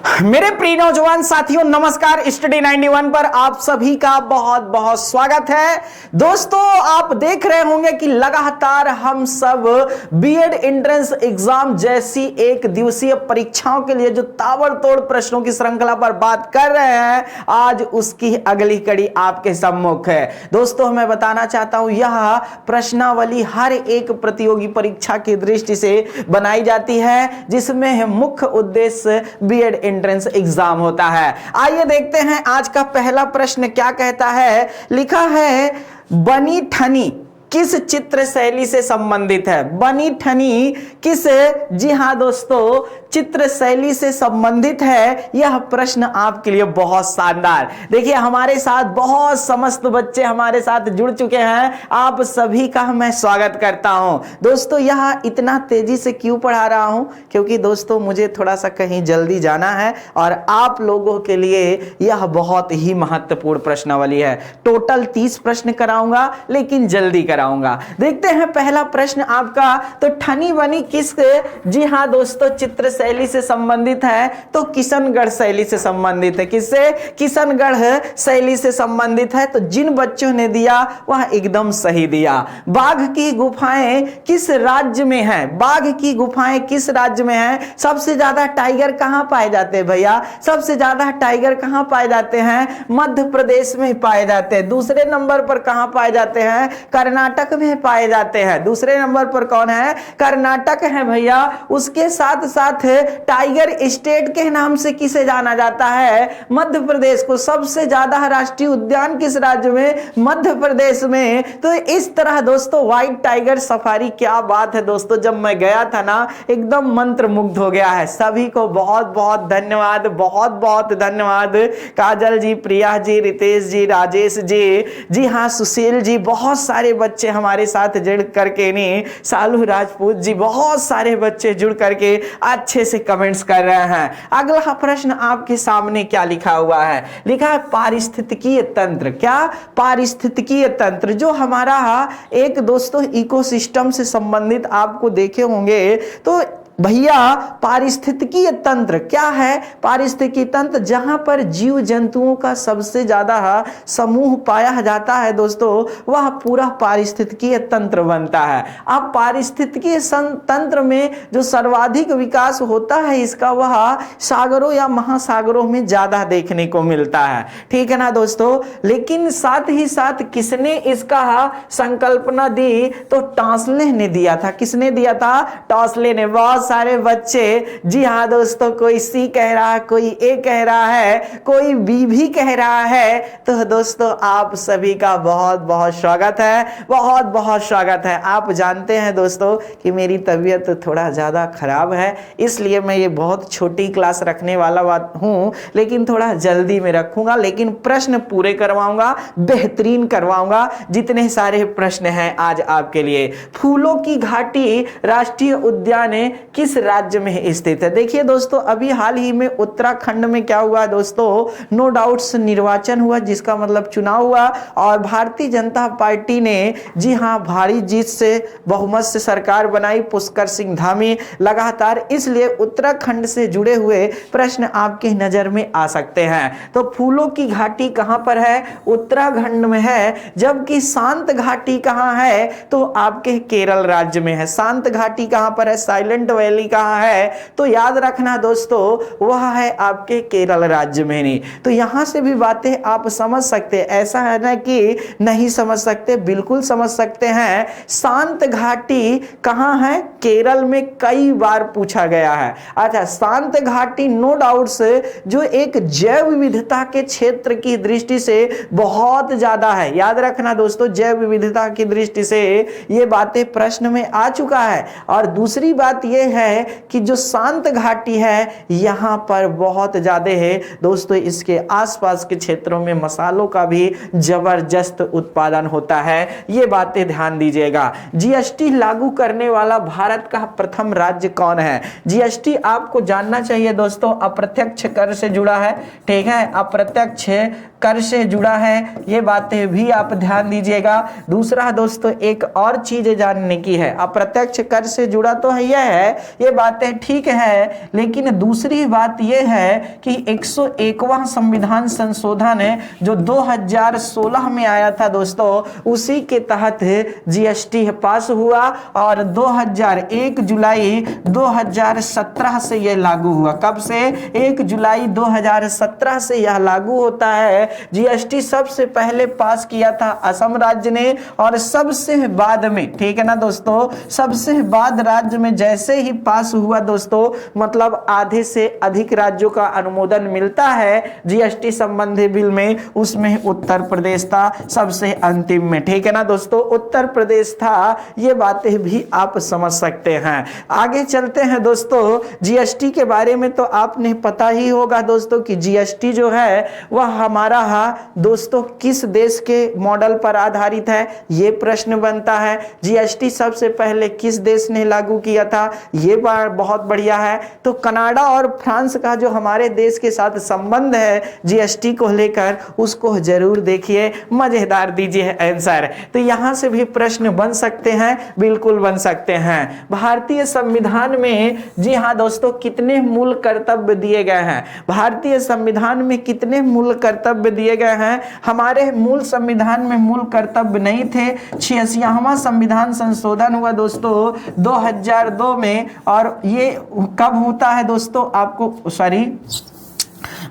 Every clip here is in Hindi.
मेरे प्रिय नौजवान साथियों, नमस्कार। स्टडी 91 पर आप सभी का बहुत बहुत स्वागत है। दोस्तों, आप देख रहे होंगे कि लगातार हम सब बीएड एंट्रेंस एग्जाम जैसी एक दिवसीय परीक्षाओं के लिए जो ताबड़तोड़ प्रश्नों की श्रृंखला पर बात कर रहे हैं, आज उसकी अगली कड़ी आपके सम्मुख है। दोस्तों, मैं बताना चाहता हूं, यह प्रश्नावली हर एक प्रतियोगी परीक्षा की दृष्टि से बनाई जाती है, जिसमें मुख्य उद्देश्य बीएड एंट्रेंस एग्जाम होता है। आइए देखते हैं आज का पहला प्रश्न क्या कहता है। लिखा है, बनी ठनी किस चित्र शैली से संबंधित है? बनी ठनी किस, जी हां दोस्तों, चित्र शैली से संबंधित है। यह प्रश्न आपके लिए बहुत शानदार। देखिए, हमारे साथ बहुत समस्त बच्चे हमारे साथ जुड़ चुके हैं। आप सभी का मैं स्वागत करता हूं। दोस्तों, यह इतना तेजी से क्यों पढ़ा रहा हूं? क्योंकि दोस्तों, मुझे थोड़ा सा कहीं जल्दी जाना है और आप लोगों के लिए यह बहुत ही महत्वपूर्ण प्रश्नावली है। टोटल 30 प्रश्न कराऊंगा, लेकिन जल्दी कराऊंगा। देखते हैं पहला प्रश्न आपका। तो ठनी बनी किस, जी हां दोस्तों, चित्र शैली से संबंधित है। तो किशनगढ़ शैली से संबंधित है। किससे? किशनगढ़ शैली से संबंधित है। तो जिन बच्चों ने दिया वह एकदम सही दिया। बाघ की गुफाएं किस राज्य में है? बाघ की गुफाएं किस राज्य में है? सबसे ज्यादा टाइगर कहां पाए जाते हैं भैया? सबसे ज्यादा टाइगर कहां पाए जाते हैं? मध्य प्रदेश में पाए जाते हैं। दूसरे नंबर पर कहां पाए जाते हैं? कर्नाटक में पाए जाते हैं। दूसरे नंबर पर कौन है? कर्नाटक है भैया। उसके साथ साथ टाइगर स्टेट के नाम से किसे जाना जाता है? मध्य प्रदेश को। सबसे ज्यादा राष्ट्रीय उद्यान किस राज्य में? मध्य प्रदेश में। तो इस तरह दोस्तों, व्हाइट टाइगर सफारी, क्या बात है दोस्तों, जब मैं गया था ना, एकदम मंत्र मुग्ध हो गया है। सभी को बहुत बहुत धन्यवाद, बहुत बहुत धन्यवाद। काजल जी, प्रिया जी, रितेश जी, राजेश जी, जी हाँ, सुशील जी, बहुत सारे बच्चे हमारे साथ जुड़ करके नहीं, सालू राजपूत जी, बहुत सारे बच्चे जुड़ करके अच्छे से कमेंट्स कर रहे हैं। अगला प्रश्न आपके सामने क्या लिखा हुआ है? लिखा है पारिस्थितिकीय तंत्र। क्या? पारिस्थितिकीय तंत्र, जो हमारा एक दोस्तों इकोसिस्टम से संबंधित आपको देखे होंगे। तो भैया, पारिस्थितिकीय तंत्र क्या है? पारिस्थितिकीय तंत्र जहां पर जीव जंतुओं का सबसे ज्यादा समूह पाया जाता है दोस्तों, वह पूरा पारिस्थितिकीय तंत्र बनता है। अब पारिस्थितिकीय तंत्र में जो सर्वाधिक विकास होता है इसका, वह सागरों या महासागरों में ज्यादा देखने को मिलता है। ठीक है ना दोस्तों? लेकिन साथ ही साथ किसने इसका संकल्पना दी? तो टॉसले ने दिया था। किसने दिया था? टॉसले ने। बहुत सारे बच्चे, जी हाँ दोस्तों, कोई सी कह रहा है, कोई ए कह रहा है, कोई बी भी कह रहा है। तो दोस्तों, आप सभी का बहुत बहुत स्वागत है, बहुत बहुत स्वागत है। आप जानते हैं दोस्तों कि मेरी तबीयत थोड़ा ज्यादा खराब है, इसलिए मैं ये बहुत छोटी क्लास रखने वाला बात हूं, लेकिन थोड़ा जल्दी में रखूंगा, लेकिन प्रश्न पूरे करवाऊंगा, बेहतरीन करवाऊंगा। जितने सारे प्रश्न हैं आज आपके लिए। फूलों की घाटी राष्ट्रीय उद्यान किस राज्य में स्थित है? देखिए दोस्तों, अभी हाल ही में उत्तराखंड में क्या हुआ दोस्तों? नो डाउट्स निर्वाचन हुआ, जिसका मतलब चुनाव हुआ, और भारतीय जनता पार्टी ने, जी हां, भारी जीत से, बहुमत से सरकार बनाई। पुष्कर सिंह धामी लगातार, इसलिए उत्तराखंड से जुड़े हुए प्रश्न आपके नजर में आ सकते हैं। तो फूलों की घाटी कहां पर है? उत्तराखंड में है। जबकि शांत घाटी कहां है? तो आपके केरल राज्य में है। शांत घाटी कहां पर है? साइलेंट वैली कहां है? तो याद रखना दोस्तों, वह है आपके केरल राज्य में। नहीं तो यहां से भी बातें आप समझ सकते हैं। ऐसा है ना कि नहीं समझ सकते, बिल्कुल समझ सकते हैं। शांत घाटी कहां है? केरल में कई बार पूछा गया है। अच्छा, शांत घाटी नो डाउट से जो एक जैव विविधता के क्षेत्र की दृष्टि से बहुत ज्यादा है। याद रखना दोस्तों, जैव विविधता की दृष्टि से ये बातें प्रश्न में आ चुका है। और दूसरी बात यह है कि जो शांत घाटी है, यहां पर बहुत ज्यादा है दोस्तों, इसके आसपास के क्षेत्रों में मसालों का भी जबरदस्त उत्पादन होता है। ये बातें ध्यान दीजिएगा। जीएसटी लागू करने वाला भारत का प्रथम राज्य कौन है? जीएसटी आपको जानना चाहिए दोस्तों, अप्रत्यक्ष कर से जुड़ा है। ठीक है, अप्रत्यक्ष कर से जुड़ा है, ये बातें भी आप ध्यान दीजिएगा। दूसरा दोस्तों एक और चीज जानने की है, अप्रत्यक्ष कर से जुड़ा तो है, यह है, ये बातें ठीक है, लेकिन दूसरी बात यह है कि 101वां संविधान संशोधन जो 2016 में आया था दोस्तों, उसी के तहत जीएसटी पास हुआ और 1 जुलाई 2017 से यह लागू हुआ। कब से? 1 जुलाई 2017 से यह लागू होता है। जीएसटी सबसे पहले पास किया था असम राज्य ने, और सबसे बाद में, ठीक है ना दोस्तों, सबसे बाद राज्य में जैसे ही पास हुआ दोस्तों, मतलब आधे से अधिक राज्यों का अनुमोदन मिलता है जीएसटी संबंधी बिल में, उसमें उत्तर प्रदेश था सबसे अंतिम में, ठीक है ना दोस्तों, उत्तर प्रदेश था। ये बातें भी आप समझ सकते हैं। आगे चलते हैं दोस्तों, जीएसटी के बारे में तो आपने पता ही होगा दोस्तों कि जीएसटी जो है वह हमारा दोस्तों किस देश के मॉडल पर आधारित है, ये प्रश्न बनता है। जीएसटी सबसे पहले किस देश ने लागू किया था, ये बहुत बढ़िया है। तो कनाडा और फ्रांस का जो हमारे देश के साथ संबंध है जीएसटी को लेकर, उसको जरूर देखिए, मजेदार दीजिए आंसर। तो यहां से भी प्रश्न बन सकते हैं, बिल्कुल बन सकते हैं। भारतीय संविधान में, जी हां दोस्तों, कितने मूल कर्तव्य दिए गए हैं? भारतीय संविधान में कितने मूल कर्तव्य दिए गए हैं? हमारे मूल संविधान में मूल कर्तव्य नहीं थे। 86वां संविधान संशोधन हुआ दोस्तों 2002 में, और ये कब होता है दोस्तों? आपको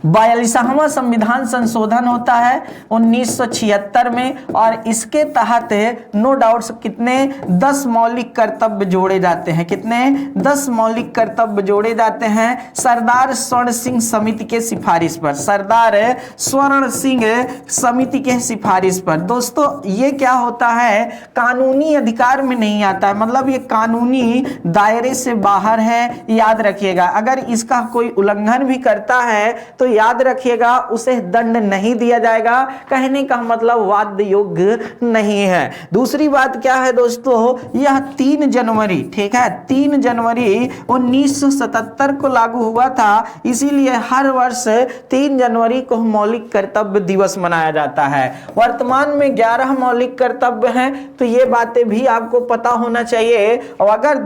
42वां संविधान संशोधन होता है 1976 में, और इसके तहत नो डाउट्स कितने 10 मौलिक कर्तव्य जोड़े जाते हैं। कितने? 10 मौलिक कर्तव्य जोड़े जाते हैं सरदार स्वर्ण सिंह समिति के सिफारिश पर, सरदार स्वर्ण सिंह समिति के सिफारिश पर। दोस्तों ये क्या होता है, कानूनी अधिकार में नहीं आता है, मतलब ये कानूनी दायरे से बाहर है, याद रखिएगा। अगर इसका कोई उल्लंघन भी करता है तो याद रखिएगा उसे दंड नहीं दिया जाएगा। कहने का मतलब वाद योग्य नहीं है। दूसरी बात क्या है दोस्तों, यह 3 जनवरी, ठीक है, 3 जनवरी 1977 को लागू हुआ था, इसीलिए हर वर्ष 3 जनवरी को मौलिक कर्तव्य दिवस मनाया जाता है। वर्तमान में 11 मौलिक कर्तव्य हैं, तो ये बातें भी आपको पता होना चाहिए। और अगर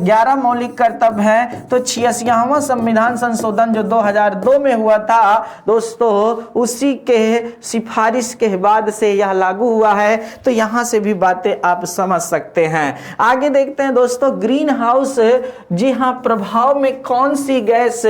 11 मौलिक कर्तव्य हैं तो 86वां संविधान संशोधन जो 2002 में हुआ था दोस्तों, उसी के सिफारिश के बाद से यह लागू हुआ है। तो यहां से भी बातें आप समझ सकते हैं। आगे देखते हैं दोस्तों, ग्रीन हाउस, जी हां, प्रभाव में कौन सी गैस,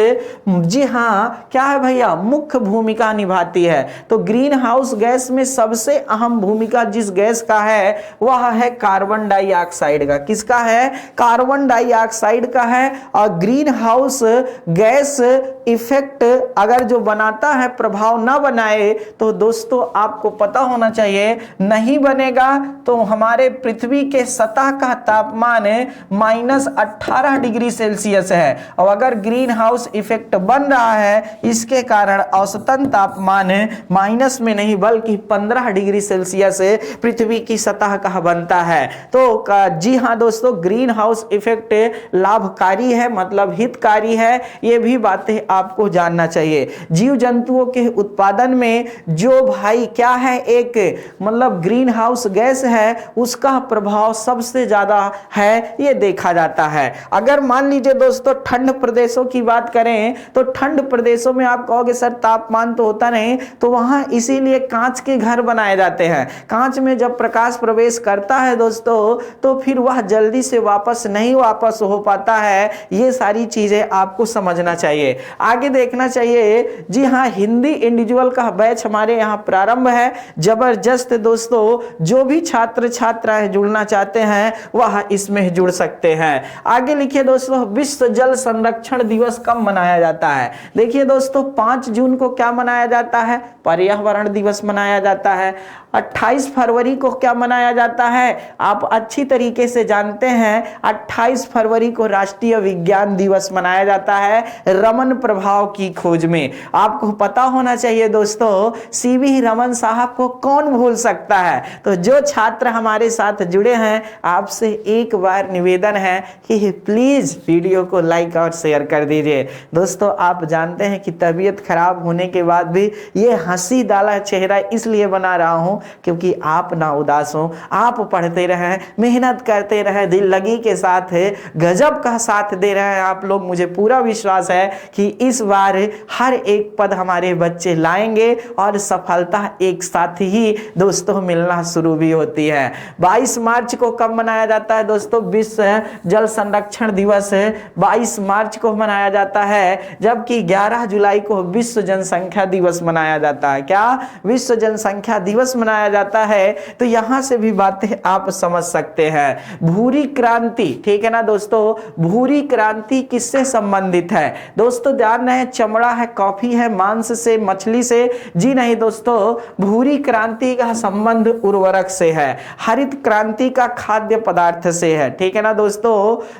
जी हां, क्या है भैया, मुख्य भूमिका निभाती है। तो ग्रीन हाउस गैस में सबसे अहम भूमिका जिस गैस का है वह है कार्बन डाइऑक्साइड का। किसका है? कार्बन डाइऑक्साइड का है। और ग्रीन हाउस गैस इफेक्ट अगर जो बनाता है प्रभाव ना बनाए तो दोस्तों आपको पता होना चाहिए नहीं बनेगा तो हमारे पृथ्वी के सतह का तापमान -18 डिग्री सेल्सियस है। और अगर ग्रीन हाउस इफेक्ट बन रहा है इसके कारण औसतन तापमान माइनस में नहीं बल्कि 15 डिग्री सेल्सियस पृथ्वी की सतह का बनता है। तो जी हाँ दोस्तों, ग्रीन हाउस इफेक्ट लाभकारी है, मतलब हितकारी है। ये भी बातें आपको जानना चाहिए। जीव जंतुओं के उत्पादन में जो भाई क्या है, एक मतलब ग्रीन हाउस गैस है, उसका प्रभाव सबसे ज्यादा है, ये देखा जाता है। अगर मान लीजिए दोस्तों ठंड प्रदेशों की बात करें तो ठंड प्रदेशों में आप कहोगे सर तापमान तो होता नहीं, तो वहां इसीलिए कांच के घर बनाए जाते हैं। कांच में जब प्रकाश प्रवेश करता है दोस्तों तो फिर वह जल्दी से वापस नहीं वापस हो पाता है। ये सारी चीजें आपको समझना चाहिए, आगे देखना चाहिए। जी हाँ, हिंदी इंडिविजुअल का बैच हमारे यहाँ प्रारंभ है, जबरदस्त दोस्तों। जो भी छात्र छात्राएं जुड़ना चाहते हैं वह इसमें जुड़ सकते हैं। आगे लिखिए दोस्तों, विश्व जल संरक्षण दिवस कब मनाया जाता है? देखिए दोस्तों 5 जून को क्या मनाया जाता है? पर्यावरण दिवस मनाया जाता है। 28 फरवरी को क्या मनाया जाता है? आप अच्छी तरीके से जानते हैं 28 फरवरी को राष्ट्रीय विज्ञान दिवस मनाया जाता है रमन प्रभाव की खोज में। आपको पता होना चाहिए दोस्तों, सीवी रमन साहब को कौन भूल सकता है। तो जो छात्र हमारे साथ जुड़े हैं, आपसे एक बार निवेदन है कि प्लीज वीडियो को लाइक और शेयर कर दीजिए। दोस्तों आप जानते हैं कि तबीयत खराब होने के बाद भी ये हंसी डाला चेहरा इसलिए बना रहा हूं क्योंकि आप ना उदास हो, आप पढ़ते रहें, मेहनत करते रहें, दिल लगी के साथ गजब का साथ दे रहे हैं आप लोग। मुझे पूरा विश्वास है कि इस बार हर एक पद हमारे बच्चे लाएंगे और सफलता एक साथ ही दोस्तों मिलना शुरू भी होती है। 22 मार्च को कब मनाया जाता है दोस्तों? विश्व जल संरक्षण दिवस 22 मार्च को मनाया जाता है, जबकि 11 जुलाई को विश्व जनसंख्या दिवस मनाया जाता है। क्या? विश्व जनसंख्या दिवस मनाया जाता है। तो यहां से भी बातें आप समझ सकते हैं। भूरी क्रांति, ठीक है ना दोस्तों, भूरी क्रांति किससे संबंधित है दोस्तों? ध्यान रहे, चमड़ा है, कॉफी है, मांस से, मछली से? जी नहीं दोस्तों, भूरी क्रांति का संबंध उर्वरक से है, हरित क्रांति का खाद्य पदार्थ से है, ठीक है ना दोस्तों।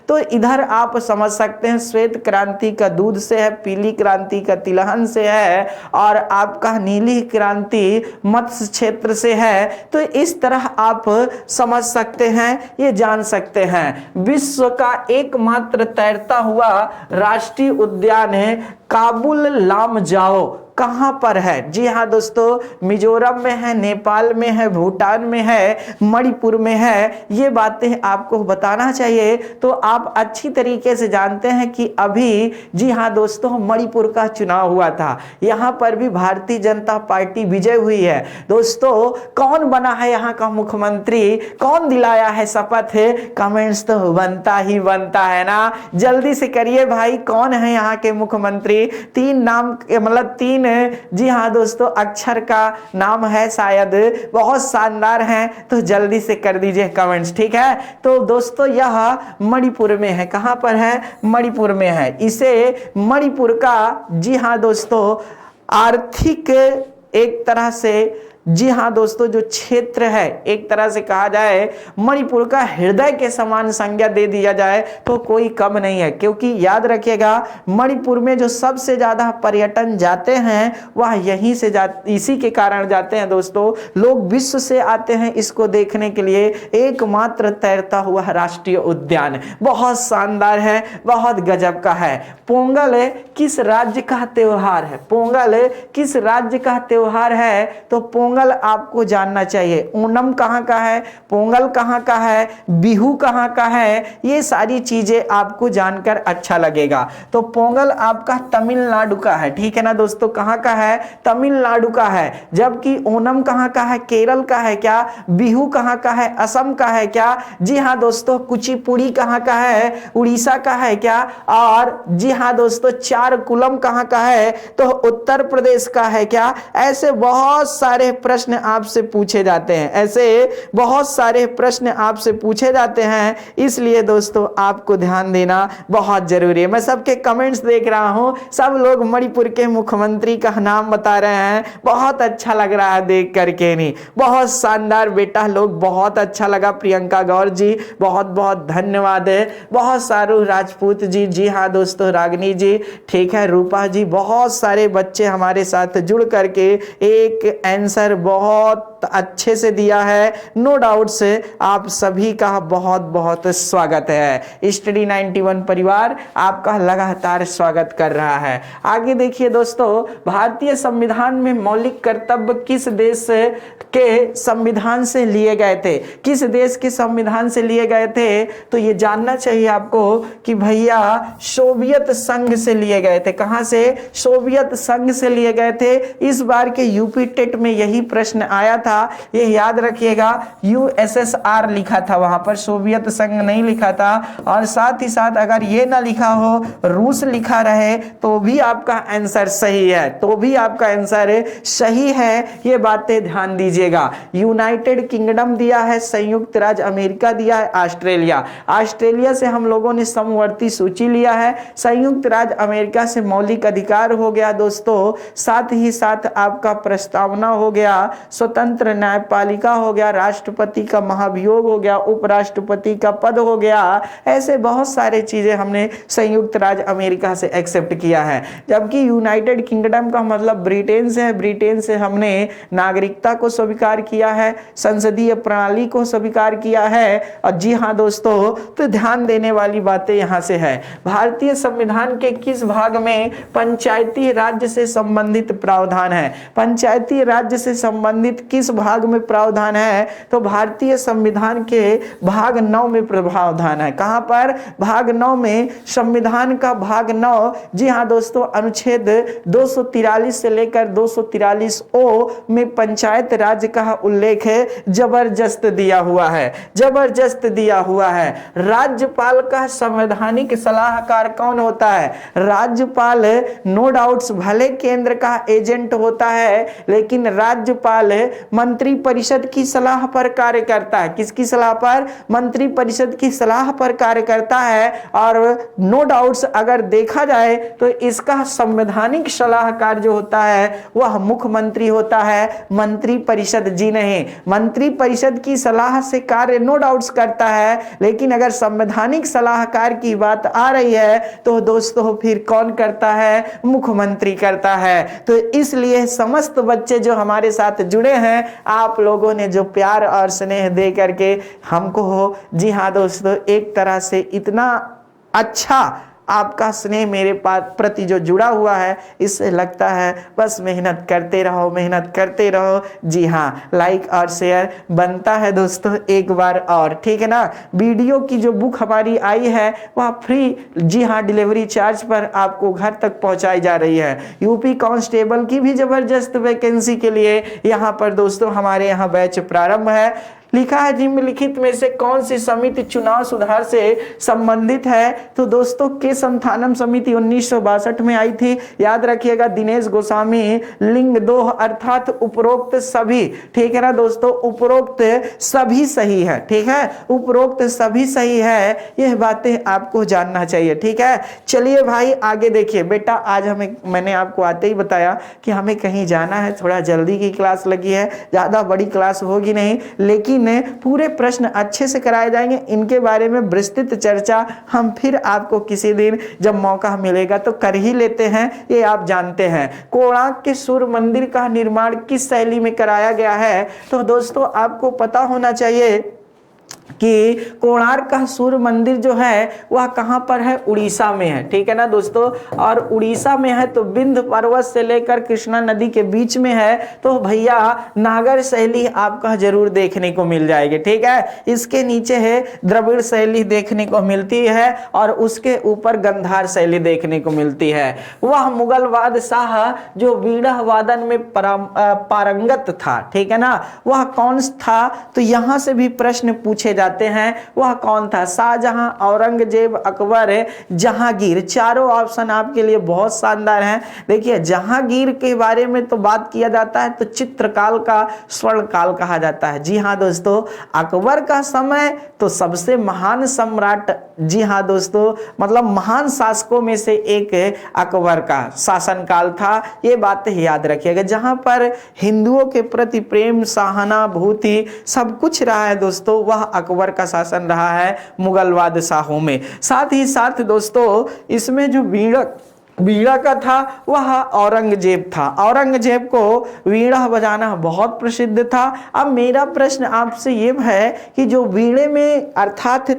तो इधर आप समझ सकते हैं श्वेत क्रांति का दूध से है, पीली क्रांति का तिलहन से है, और आपका नीली क्रांति मत्स्य क्षेत्र से है। तो इस तरह आप समझ सकते हैं, ये जान सकते हैं। विश्व का एकमात्र तैरता हुआ राष्ट्रीय उद्यान है काबुल लामजाओ, कहां पर है? जी हां दोस्तों, मिजोरम में है, नेपाल में है, भूटान में है, मणिपुर में है। ये बातें आपको बताना चाहिए। तो आप अच्छी तरीके से जानते हैं कि अभी, जी हां दोस्तों, मणिपुर का चुनाव हुआ था, यहां पर भी भारतीय जनता पार्टी विजय हुई है। दोस्तों कौन बना है यहां का मुख्यमंत्री? कौन दिलाया है शपथ? कमेंट्स तो बनता ही बनता है ना, जल्दी से करिए भाई, कौन है यहाँ के मुख्यमंत्री? 3 नाम, मतलब 3, जी हाँ दोस्तों, अक्षर का नाम है शायद, बहुत शानदार हैं, तो जल्दी से कर दीजिए कमेंट्स, ठीक है। तो दोस्तों यह मणिपुर में है, कहां पर है? मणिपुर में है। इसे मणिपुर का, जी हाँ दोस्तों, आर्थिक एक तरह से, जी हाँ दोस्तों, जो क्षेत्र है, एक तरह से कहा जाए मणिपुर का हृदय के समान संज्ञा दे दिया जाए तो कोई कम नहीं है, क्योंकि याद रखिएगा मणिपुर में जो सबसे ज्यादा पर्यटन जाते हैं वह यहीं से इसी के कारण जाते हैं दोस्तों। लोग विश्व से आते हैं इसको देखने के लिए। एकमात्र तैरता हुआ राष्ट्रीय उद्यान, बहुत शानदार है, बहुत गजब का है। पोंगल किस राज्य का त्योहार है? पोंगल किस राज्य का त्योहार है? तो पोंगल आपको जानना चाहिए। ओणम कहां का है? पोंगल कहां का है? बिहू कहां का है? ये सारी चीजें आपको जानकर अच्छा लगेगा। तो पोंगल आपका तमिलनाडु का है, ठीक है ना दोस्तों। कहां का है? तमिलनाडु का है। जबकि ओणम कहां का है? केरल का है क्या? बिहू कहां का है? असम का है क्या? जी हां दोस्तों, कुचिपुड़ी कहां का है? उड़ीसा का है क्या? और जी हां दोस्तों, चारकुलम कहां का है? तो उत्तर प्रदेश का है क्या? ऐसे बहुत सारे प्रश्न आपसे पूछे जाते हैं, ऐसे बहुत सारे प्रश्न आपसे पूछे जाते हैं, इसलिए दोस्तों आपको ध्यान देना बहुत जरूरी है। मैं सबके कमेंट्स देख रहा हूं, सब लोग मणिपुर के मुख्यमंत्री का नाम बता रहे हैं, बहुत अच्छा लग रहा है देख करके। नहीं, बहुत शानदार बेटा लोग, बहुत अच्छा लगा। प्रियंका गौर जी बहुत बहुत धन्यवाद है। बहुत सारू राजपूत जी, जी हाँ दोस्तों, रागनी जी, ठीक है, रूपा जी, बहुत सारे बच्चे हमारे साथ जुड़ करके एक आंसर बहुत अच्छे से दिया है। नो डाउट से आप सभी का बहुत बहुत स्वागत है। स्टडी 91 परिवार आपका लगातार स्वागत कर रहा है। आगे देखिए दोस्तों, भारतीय संविधान में मौलिक कर्तव्य किस देश के संविधान से लिए गए थे? किस देश के संविधान से लिए गए थे? तो ये जानना चाहिए आपको कि भैया सोवियत संघ से लिए गए थे। कहां से? सोवियत संघ से लिए गए थे। इस बार के यूपी टेट में यही प्रश्न आया था, ये याद रखिएगा। यूएसएसआर लिखा था वहां पर, सोवियत संघ नहीं लिखा था। और साथ ही साथ अगर ये ना लिखा हो, रूस लिखा रहे, तो भी आपका आंसर सही है, तो भी आपका आंसर सही है। ये बातें ध्यान दीजिएगा। यूनाइटेड किंगडम दिया है, संयुक्त राज्य अमेरिका दिया है, ऑस्ट्रेलिया। ऑस्ट्रेलिया से हम लोगों ने समवर्ती सूची लिया है, संयुक्त राज्य अमेरिका से मौलिक अधिकार हो गया दोस्तों। साथ ही साथ आपका प्रस्तावना हो गया, स्वतंत्र तंत्र, न्यायपालिका हो गया, राष्ट्रपति का महाभियोग हो गया, उपराष्ट्रपति का पद हो गया, ऐसे बहुत सारे चीजें हमने संयुक्त राज्य अमेरिका से एक्सेप्ट किया है। जबकि यूनाइटेड किंगडम का मतलब ब्रिटेन से है, ब्रिटेन से हमने नागरिकता को स्वीकार किया है, संसदीय प्रणाली को स्वीकार किया है। और जी हाँ दोस्तों, तो ध्यान देने वाली बातें यहां से है, भारतीय संविधान के किस भाग में पंचायती राज्य से संबंधित प्रावधान है? पंचायती राज्य से संबंधित किस भाग में प्रावधान है? तो भारतीय संविधान के भाग 9 में प्रावधान है। कहां पर? भाग 9 में, संविधान का भाग 9, जी हां दोस्तों, अनुच्छेद 243 से लेकर 243 ओ में पंचायत राज का उल्लेख है, जबरदस्त दिया हुआ है, जबरदस्त दिया हुआ है। राज्यपाल का संवैधानिक सलाहकार कौन होता है? राज्यपाल नो डाउट्स भले केंद्र का एजेंट होता है, लेकिन राज्यपाल मंत्री परिषद की सलाह पर कार्य करता है। किसकी सलाह पर? मंत्री परिषद की सलाह पर कार्य करता है। और नो डाउट्स अगर देखा जाए तो इसका संवैधानिक सलाहकार जो होता है वह मुख्यमंत्री होता है, मंत्री परिषद जी नहीं। मंत्री परिषद की सलाह से कार्य नो डाउट्स करता है, लेकिन अगर संवैधानिक सलाहकार की बात आ रही है तो दोस्तों फिर कौन करता है? मुख्यमंत्री करता है। तो इसलिए समस्त बच्चे जो हमारे साथ जुड़े हैं, आप लोगों ने जो प्यार और स्नेह दे करके हमको हो, जी हाँ दोस्तों, एक तरह से इतना अच्छा आपका स्नेह मेरे प्रति जो जुड़ा हुआ है, इससे लगता है बस मेहनत करते रहो, मेहनत करते रहो। जी हाँ, लाइक और शेयर बनता है दोस्तों एक बार और, ठीक है ना। वीडियो की जो बुक हमारी आई है वह फ्री, जी हाँ, डिलीवरी चार्ज पर आपको घर तक पहुंचाई जा रही है। यूपी कांस्टेबल की भी जबरदस्त वैकेंसी के लिए यहाँ पर दोस्तों हमारे यहाँ बैच प्रारंभ है। लिखा है निम्नलिखित में से कौन सी समिति चुनाव सुधार से संबंधित है? तो दोस्तों के संथानम समिति 1962 में आई थी, याद रखिएगा। दिनेश गोस्वामी, लिंग 2 अर्थात उपरोक्त सभी, ठीक है ना दोस्तों, उपरोक्त सभी सही है, ठीक है, उपरोक्त सभी सही है। यह बातें आपको जानना चाहिए, ठीक है। चलिए भाई आगे देखिए बेटा, आज मैंने आपको आते ही बताया कि हमें कहीं जाना है, थोड़ा जल्दी की क्लास लगी है, ज्यादा बड़ी क्लास होगी नहीं, लेकिन पूरे प्रश्न अच्छे से कराए जाएंगे। इनके बारे में विस्तृत चर्चा हम फिर आपको किसी दिन जब मौका मिलेगा तो कर ही लेते हैं, ये आप जानते हैं। कोणार्क के सूर्य मंदिर का निर्माण किस शैली में कराया गया है? तो दोस्तों आपको पता होना चाहिए कि कोणार्क का सूर्य मंदिर जो है वह कहां पर है? उड़ीसा में है, ठीक है ना दोस्तों। और उड़ीसा में है तो विंध्य पर्वत से लेकर कृष्णा नदी के बीच में है, तो भैया नागर शैली आपका जरूर देखने को मिल जाएगी, ठीक है। इसके नीचे है द्रविड़ शैली देखने को मिलती है, और उसके ऊपर गंधार शैली देखने को मिलती है। वह मुगल बादशाह जो वीणा वादन में पारंगत था, ठीक है ना, वह कौन था? तो यहां से भी प्रश्न पूछे जाते हैं, वह कौन था? शाहजहां, औरंगजेब, अकबर, जहांगीर। चारों ऑप्शन आपके लिए बहुत शानदार हैं। देखिए जहांगीर के बारे में तो बात किया जाता है तो चित्रकाल का स्वर्ण काल कहा जाता है। जी हाँ दोस्तों, अकबर का समय तो सबसे महान सम्राट, जी हाँ दोस्तों, मतलब महान शासकों में से एक अकबर का शासनकाल था। ये बातें याद रखिएगा। जहां पर हिंदुओं के प्रति प्रेम, सहानुभूति सब कुछ रहा है दोस्तों, वह अकबर का शासन रहा है मुगल बादशाहों में। साथ ही साथ दोस्तों इसमें जो वीणा का था वह औरंगजेब था। औरंगजेब को वीणा बजाना बहुत प्रसिद्ध था। अब मेरा प्रश्न आपसे ये है कि जो वीणे में अर्थात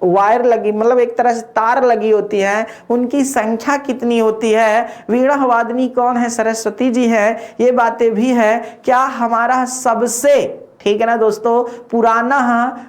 वायर लगी, मतलब एक तरह से तार लगी होती है, उनकी संख्या कितनी होती है? वीणा वादनी कौन है? सरस्वती जी है। ये बातें भी है। क्या हमारा सबसे, ठीक है ना दोस्तों, पुराना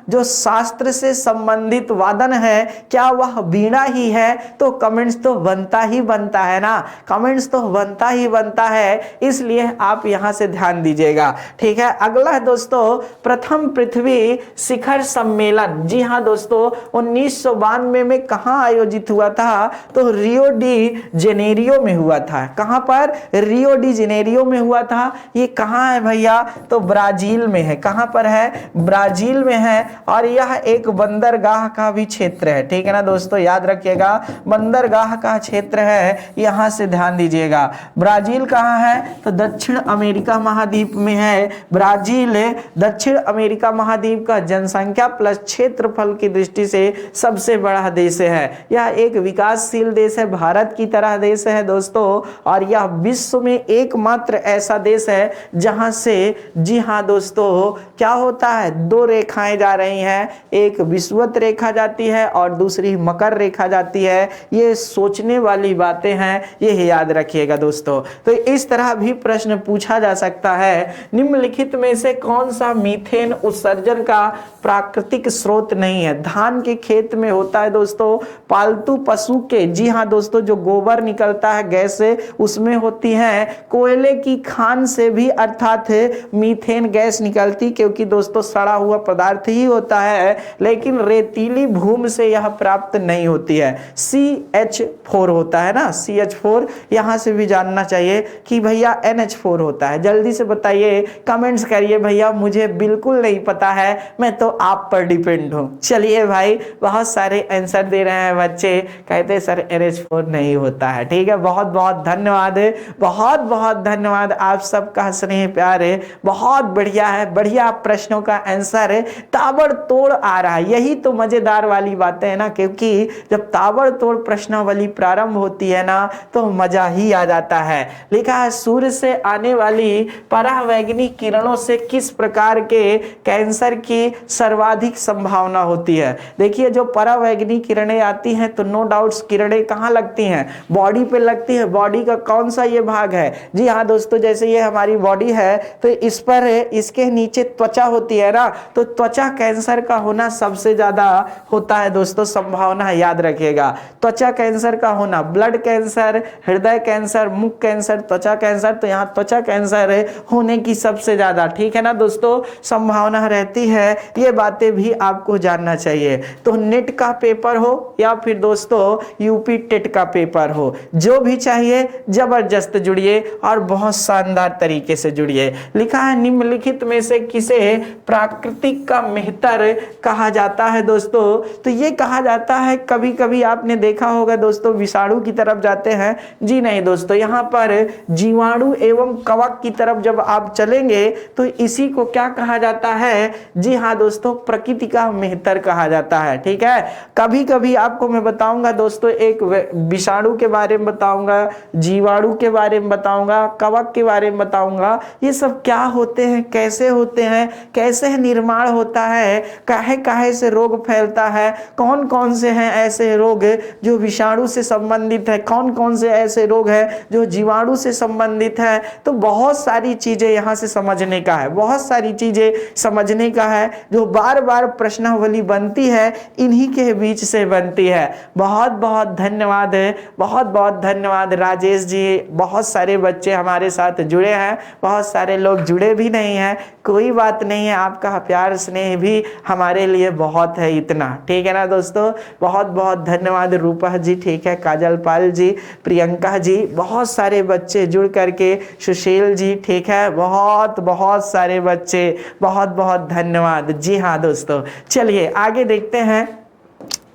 जो शास्त्र से संबंधित वादन है, क्या वह वीणा ही है? तो कमेंट्स तो बनता ही बनता है ना, कमेंट्स तो बनता ही बनता है, इसलिए आप यहां से ध्यान दीजिएगा, ठीक है। अगला है दोस्तों प्रथम पृथ्वी शिखर सम्मेलन। जी हाँ दोस्तों, 1992 में कहां आयोजित हुआ था? तो रियो डी जेनेरियो में हुआ था। कहां पर? रियो डी जेनेरियो में हुआ था। ये कहां है भैया? तो ब्राजील में है। कहां पर है, ब्राजील में है, और यह एक बंदरगाह का भी क्षेत्र है। ठीक है ना दोस्तों, याद रखिएगा बंदरगाह का क्षेत्र है, यहां से ध्यान दीजिएगा। ब्राजील कहां है, तो दक्षिण अमेरिका महाद्वीप में है। ब्राजील दक्षिण अमेरिका महाद्वीप का जनसंख्या प्लस क्षेत्रफल की दृष्टि से सबसे बड़ा देश है। यह एक विकासशील देश है, भारत की तरह देश है दोस्तों, और यह विश्व में एकमात्र ऐसा देश है जहां से, जी हां दोस्तों, क्या होता है, दो रेखाएं जा रही हैं, एक विषुवत रेखा जाती है और दूसरी मकर रेखा जाती है। ये सोचने वाली बातें हैं, ये याद रखिएगा दोस्तों। तो इस तरह भी प्रश्न पूछा जा सकता है, निम्नलिखित में से कौन सा मीथेन उत्सर्जन का प्राकृतिक स्रोत नहीं है। धान के खेत में होता है दोस्तों, पालतू पशु के, जी हां दोस्तों, जो गोबर निकलता है गैस से, उसमें होती है। कोयले की खान से भी अर्थात मीथेन गैस निकलती, क्योंकि दोस्तों सड़ा हुआ पदार्थ ही होता है, लेकिन रेतीली भूमि से यह प्राप्त नहीं होती है। CH4 होता है ना, CH4, यहां से भी जानना चाहिए कि भैया NH4 होता है। जल्दी से बताइए, कमेंट्स करिए भैया, मुझे बिल्कुल नहीं पता है, मैं तो आप पर डिपेंड हूं। चलिए भाई, बहुत सारे आंसर दे रहे हैं बच्चे, कहते सर NH4 नहीं होता है। ठीक है, बहुत बहुत धन्यवाद, बहुत बहुत धन्यवाद आप सबका स्नेह प्यार है, बहुत बढ़िया है, बढ़िया प्रश्नों का आंसर है, ताबड़तोड़ आ रहा है। यही तो मजेदार वाली बातें है ना, क्योंकि जब ताबड़तोड़ प्रश्नावली प्रारंभ होती है ना, तो मजा ही आ जाता है। लिखा है, सूर्य से आने वाली परावैंगनिक किरणों से किस प्रकार के कैंसर की सर्वाधिक संभावना होती है। देखिए, जो परावैंगनिक किरणें आती हैं, तो नो डाउट्स किरणें कहाँ लगती हैं, बॉडी पे लगती है। बॉडी का कौन सा ये भाग है, जी हाँ दोस्तों, जैसे ये हमारी बॉडी है, तो इस पर, इसके नीचे त्वचा होती है ना, तो त्वचा कैंसर का होना सबसे ज्यादा होता है दोस्तों, संभावना याद रखिएगा। त्वचा कैंसर का होना, ब्लड कैंसर, हृदय कैंसर, मुख कैंसर, त्वचा कैंसर, तो यहाँ त्वचा कैंसर होने की सबसे ज्यादा, ठीक है ना दोस्तों, संभावना रहती है। ये बातें भी आपको जानना चाहिए। तो नेट का पेपर हो या फिर दोस्तों यूपी टेट का पेपर हो, जो भी चाहिए जबरदस्त जुड़िए और बहुत शानदार तरीके से जुड़िए। लिखा है, निम्नलिखित में से किसे प्राकृतिक का मेहतर कहा जाता है दोस्तों। तो ये कहा जाता है, कभी कभी आपने देखा होगा दोस्तों, विषाणु की तरफ जाते हैं, जी नहीं दोस्तों, यहाँ पर जीवाणु एवं कवक की तरफ जब आप चलेंगे तो इसी को क्या कहा जाता है, जी हाँ दोस्तों, प्रकृति का मेहतर कहा जाता है। ठीक है, कभी कभी आपको मैं बताऊंगा दोस्तों, एक विषाणु के बारे में बताऊंगा, जीवाणु के बारे में बताऊंगा, कवक के बारे में बताऊंगा, ये सब क्या होते हैं, कैसे होते हैं, कैसे निर्माण होता है, काहे काहे से रोग फैलता है, कौन कौन से हैं ऐसे रोग जो विषाणु से संबंधित है, कौन कौन से ऐसे रोग हैं जो जीवाणु से संबंधित है। तो बहुत सारी चीजें यहाँ से समझने का है, बहुत सारी चीजें समझने का है, जो बार बार प्रश्नावली बनती है, इन्हीं के बीच से बनती है। बहुत बहुत धन्यवाद है, बहुत बहुत धन्यवाद राजेश जी। बहुत सारे बच्चे हमारे साथ जुड़े हैं, बहुत सारे लोग जुड़े भी नहीं हैं, कोई बात नहीं है, आपका प्यार स्नेह भी हमारे लिए बहुत है, इतना ठीक है ना दोस्तों। बहुत बहुत धन्यवाद रूपा जी, ठीक है, काजल पाल जी, प्रियंका जी, बहुत सारे बच्चे जुड़ करके, सुशील जी, ठीक है, बहुत बहुत सारे बच्चे, बहुत बहुत धन्यवाद। जी हाँ दोस्तों, चलिए आगे देखते हैं।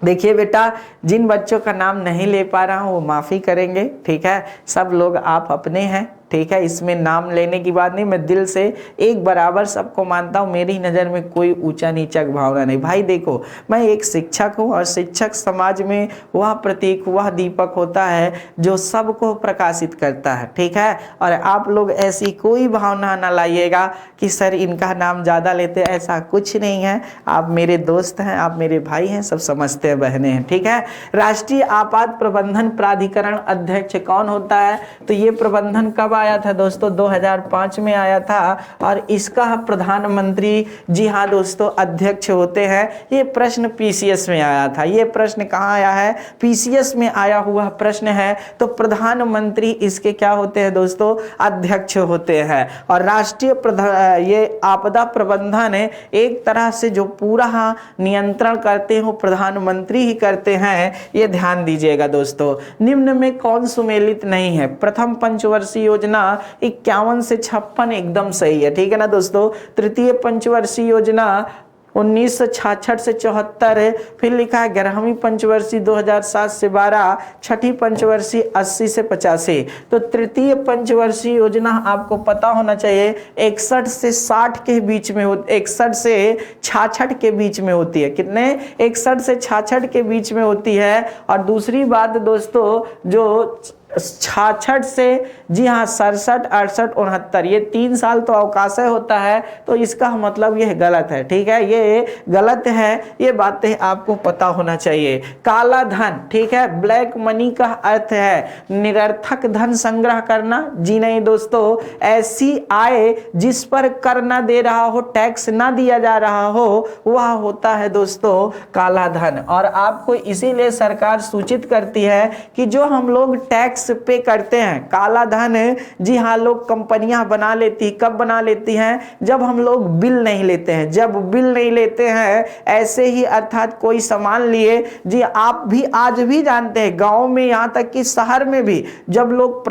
देखिए बेटा, जिन बच्चों का नाम नहीं ले पा रहा हूँ वो माफ़ी करेंगे, ठीक है, सब लोग आप अपने हैं, ठीक है, इसमें नाम लेने की बात नहीं, मैं दिल से एक बराबर सबको मानता हूँ, मेरी नज़र में कोई ऊंचा नीचा भावना नहीं। भाई देखो, मैं एक शिक्षक हूँ और शिक्षक समाज में वह प्रतीक, वह दीपक होता है जो सबको प्रकाशित करता है, ठीक है। और आप लोग ऐसी कोई भावना ना लाइएगा कि सर इनका नाम ज़्यादा लेते, ऐसा कुछ नहीं है। आप मेरे दोस्त हैं, आप मेरे भाई हैं, सब समझते हैं, बहनें हैं, ठीक है। राष्ट्रीय आपात प्रबंधन प्राधिकरण अध्यक्ष कौन होता है, तो ये प्रबंधन कब आया था दोस्तों, 2005 में आया था, और इसका प्रधानमंत्री, जी हाँ दोस्तों, अध्यक्ष होते हैं। ये प्रश्न पीसीएस में आया था, ये प्रश्न कहाँ आया है, पीसीएस में आया हुआ प्रश्न है। तो प्रधानमंत्री इसके क्या होते हैं दोस्तों, अध्यक्ष होते हैं। और राष्ट्रीय ये आपदा प्रबंधन एक तरह से जो पूरा नियंत्रण करते हो प्रधानमंत्री ही करते हैं, ये ध्यान दीजिएगा दोस्तों। निम्न में कौन सुमेलित नहीं है, प्रथम पंचवर्षीय योजना योजना 51 से 56 एकदम सही है, ठीक है ना दोस्तों। तृतीय पंचवर्षीय योजना 1966 से 74, फिर लिखा है 11वीं पंचवर्षीय 2007 से 12, छठी पंचवर्षीय 80 से 85। तो तृतीय पंचवर्षीय योजना आपको पता होना चाहिए 61 से 60 के बीच में 61 से 66 के बीच में होती है। कितने? 61 से 66 के बीच में होती है। और दूसरी बात दोस्तों, जो 66 से, जी हाँ, 67, 68, 69, ये 3 साल तो अवकाश होता है, तो इसका मतलब यह गलत है, ठीक है, ये गलत है, ये बातें आपको पता होना चाहिए। काला धन, ठीक है, ब्लैक मनी का अर्थ है निरर्थक धन संग्रह करना। जी नहीं दोस्तों, ऐसी आय जिस पर कर ना दे रहा हो, टैक्स ना दिया जा रहा हो, वह होता है दोस्तों काला धन। और आपको इसीलिए सरकार सूचित करती है कि जो हम लोग टैक्स पे करते हैं, काला धन, जी हाँ, लोग कंपनियां बना लेती, कब बना लेती हैं? जब हम लोग बिल नहीं लेते हैं। जब बिल नहीं लेते हैं, ऐसे ही अर्थात कोई सामान लिए, जी आप भी आज भी जानते हैं, गांव में, यहां तक कि शहर में भी, जब लोग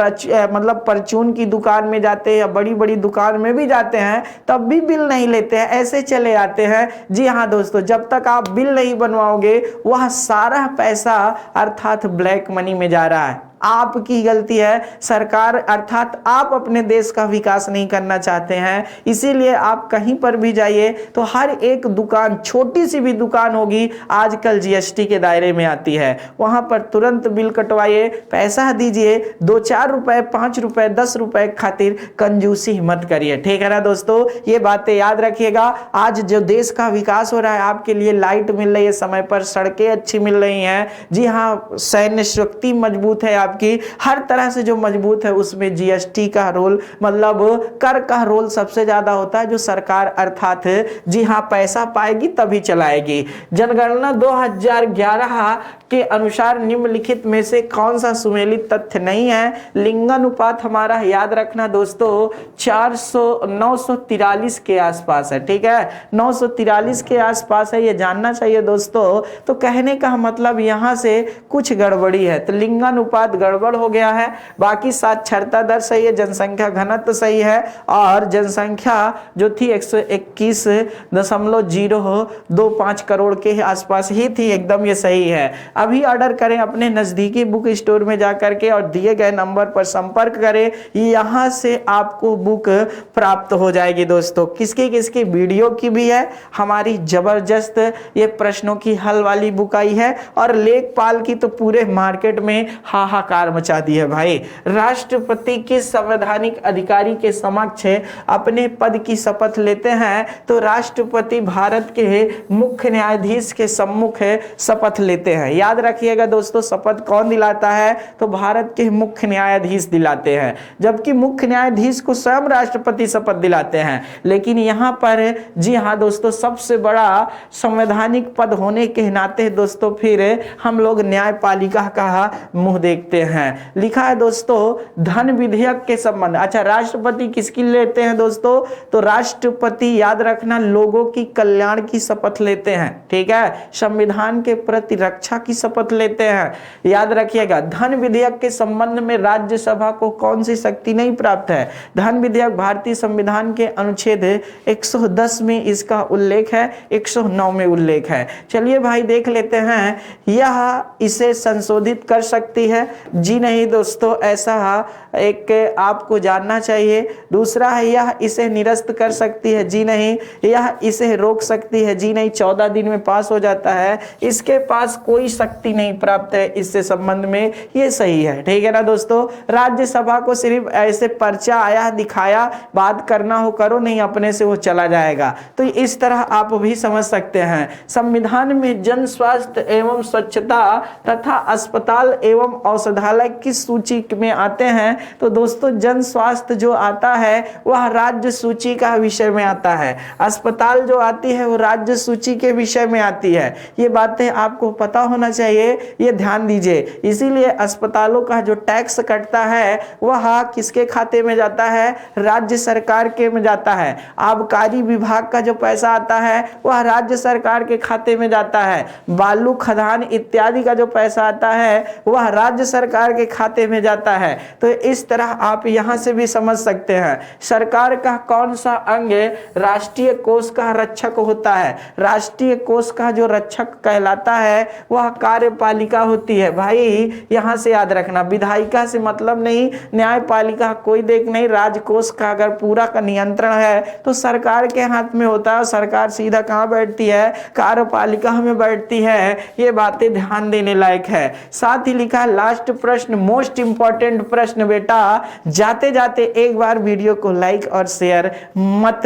मतलब परचून की दुकान में जाते हैं या बड़ी बड़ी दुकान में भी जाते हैं, तब भी बिल नहीं लेते हैं, ऐसे चले आते हैं। जी हाँ दोस्तों, जब तक आप बिल नहीं बनवाओगे, वह सारा पैसा अर्थात ब्लैक मनी में जा रहा है। आपकी गलती है, सरकार अर्थात आप अपने देश का विकास नहीं करना चाहते हैं। इसीलिए आप कहीं पर भी जाइए तो हर एक दुकान, छोटी सी भी दुकान होगी, आजकल जीएसटी के दायरे में आती है। वहां पर तुरंत बिल कटवाइए, पैसा दीजिए, 2-4 रुपए, 5 रुपए, 10 रुपए खातिर कंजूसी मत करिए, ठीक है ना दोस्तों। ये बातें याद रखिएगा। आज जो देश का विकास हो रहा है, आपके लिए लाइट मिल रही है समय पर, सड़कें अच्छी मिल रही हैं, जी हाँ, सैन्य शक्ति मजबूत है आपकी, हर तरह से जो मजबूत है, उसमें जीएसटी का रोल, मतलब कर का रोल सबसे ज्यादा होता है, जो सरकार अर्थात, जी हाँ, पैसा पाएगी तभी चलाएगी। जनगणना 2011 के अनुसार निम्नलिखित में से कौन सा सुमेलित तथ्य नहीं है? लिंगानुपात हमारा याद रखना दोस्तों 943 के आसपास है, ठीक है, 943 के आसपास है, ये जानना चाहिए दोस्तों। तो कहने का मतलब यहां से कुछ गड़बड़ी है, तो लिंगानुपात गड़बड़ हो गया है। बाकी साक्षरता दर सही है, जनसंख्या घनत्व सही है, और जनसंख्या जो थी 121.025 करोड़ के आसपास ही थी, एकदम ये सही है। अभी ऑर्डर करें अपने नजदीकी बुक स्टोर में जाकर के और दिए गए नंबर पर संपर्क करें, यहां से आपको बुक प्राप्त हो जाएगी दोस्तों। किसकी किसकी वीडियो की भी है, हमारी जबरदस्त ये प्रश्नों की हल वाली बुक आई है, और लेखपाल की तो पूरे मार्केट में हाहाकार मचा दी है भाई। राष्ट्रपति के संवैधानिक अधिकारी के समक्ष अपने पद की शपथ लेते हैं, तो राष्ट्रपति भारत के मुख्य न्यायाधीश के सम्मुख शपथ लेते हैं। याद रखिएगा दोस्तों, शपथ कौन दिलाता है? तो भारत के मुख्य न्यायाधीश दिलाते हैं, जबकि मुख्य न्यायाधीश को स्वयं राष्ट्रपति शपथ दिलाते हैं। लेकिन यहां पर, जी हां दोस्तों, सबसे बड़ा संवैधानिक पद होने के नाते दोस्तों फिर हम लोग न्यायपालिका का मुंह देखते हैं। लिखा है दोस्तों धन विधेयक के संबंध, अच्छा, राष्ट्रपति किसकी लेते हैं दोस्तों? तो राष्ट्रपति, याद रखना, लोगों की कल्याण की शपथ लेते हैं, ठीक है, संविधान के प्रति रक्षा की शपथ लेते हैं। याद रखिएगा, धन विधेयक के संबंध में राज्यसभा को कौन सी शक्ति नहीं प्राप्त है? धन विधेयक भारतीय संविधान के अनुच्छेद 110 में इसका उल्लेख है, 109 में उल्लेख है। चलिए भाई देख लेते हैं, यह इसे संशोधित कर सकती है? जी नहीं दोस्तों, ऐसा एक आपको जानना चाहिए। दूसरा है, यह इसे निरस्त कर सकती है? जी नहीं। यह इसे रोक सकती है? जी नहीं, 14 दिन में पास हो जाता है, इसके पास कोई शक्ति नहीं प्राप्त है इससे संबंध में, ये सही है, ठीक है ना दोस्तों। राज्यसभा को सिर्फ ऐसे पर्चा आया दिखाया, बात करना हो करो, नहीं अपने से वो चला जाएगा। तो इस तरह आप भी समझ सकते हैं। संविधान में जन स्वास्थ्य एवं स्वच्छता तथा अस्पताल एवं औषधालय किस सूची में आते हैं? तो दोस्तों जन स्वास्थ्य जो आता है वह राज्य सूची का विषय में आता है, अस्पताल जो आती है वो राज्य सूची के विषय में आती है। ये बातें आपको पता होना चाहिए, ये ध्यान दीजिए। इसीलिए अस्पतालों का जो टैक्स कटता है वह किसके खाते में जाता है? राज्य सरकार के में जाता है। आबकारी विभाग का जो पैसा आता है वह राज्य सरकार के खाते में जाता है। बालू खदान इत्यादि का जो पैसा आता है वह राज्य सरकार सरकार के खाते में जाता है। तो इस तरह आप यहां से भी समझ सकते हैं। सरकार का कौन सा अंग राष्ट्रीय कोष का रक्षक होता है? राष्ट्रीय कोष का जो रक्षक कहलाता है वह कार्यपालिका होती है। भाई यहां से याद रखना, विधायिका से मतलब नहीं, न्यायपालिका कोई देख नहीं, राजकोष का अगर पूरा का नियंत्रण है तो सरकार के हाथ में होता है। सरकार सीधा कहां बैठती है? कार्यपालिका में बैठती है। ये बातें ध्यान देने लायक है। साथ ही लिखा है लास्ट प्रश्न, मोस्ट इंपॉर्टेंट प्रश्न बेटा, जाते जाते एक बार वीडियो को लाइक और शेयर मत,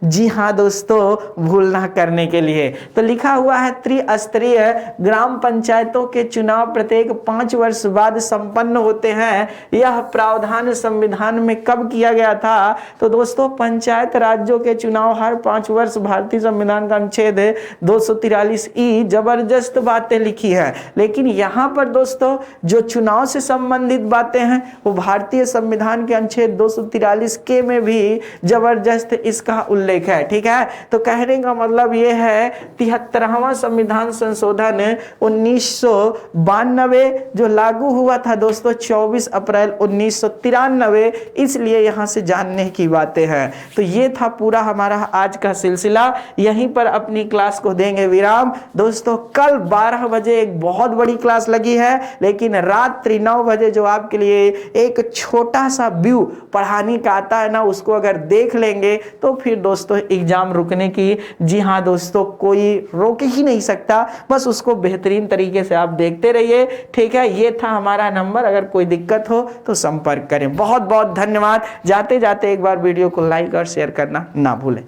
जी हां दोस्तों, भूलना करने के लिए। तो लिखा हुआ है त्रिस्तरीय ग्राम पंचायतों के चुनाव प्रत्येक 5 वर्ष बाद संपन्न होते हैं। यह प्रावधान संविधान में कब किया गया था? तो दोस्तों पंचायत राज्यों के चुनाव हर 5 वर्ष, भारतीय संविधान का अनुच्छेद 243E जबरदस्त बातें लिखी है। लेकिन यहां पर दोस्तों जो चुनाव से संबंधित बातें हैं वो भारतीय संविधान के अनुच्छेद 243 में भी जबरदस्त इसका उल्लेख है। ठीक है, तो कहने का मतलब ये है 73वां संविधान संशोधन 1992 जो लागू हुआ था दोस्तों 24 अप्रैल 1993, इसलिए यहां से जानने की बातें हैं। तो ये था पूरा हमारा आज का सिलसिला। यहीं पर अपनी क्लास को देंगे विराम। दोस्तों कल 12 बजे एक बहुत बड़ी क्लास लगी है, लेकिन रात्रि 9 बजे जो आपके लिए एक छोटा सा व्यू पढ़ाने का आता है ना, उसको अगर देख लेंगे तो फिर दोस्तों एग्जाम रुकने की, जी हाँ दोस्तों, कोई रोक ही नहीं सकता। बस उसको बेहतरीन तरीके से आप देखते रहिए। ठीक है, ये था हमारा नंबर, अगर कोई दिक्कत हो तो संपर्क करें। बहुत बहुत धन्यवाद। जाते जाते एक बार वीडियो को लाइक और शेयर करना ना भूलें।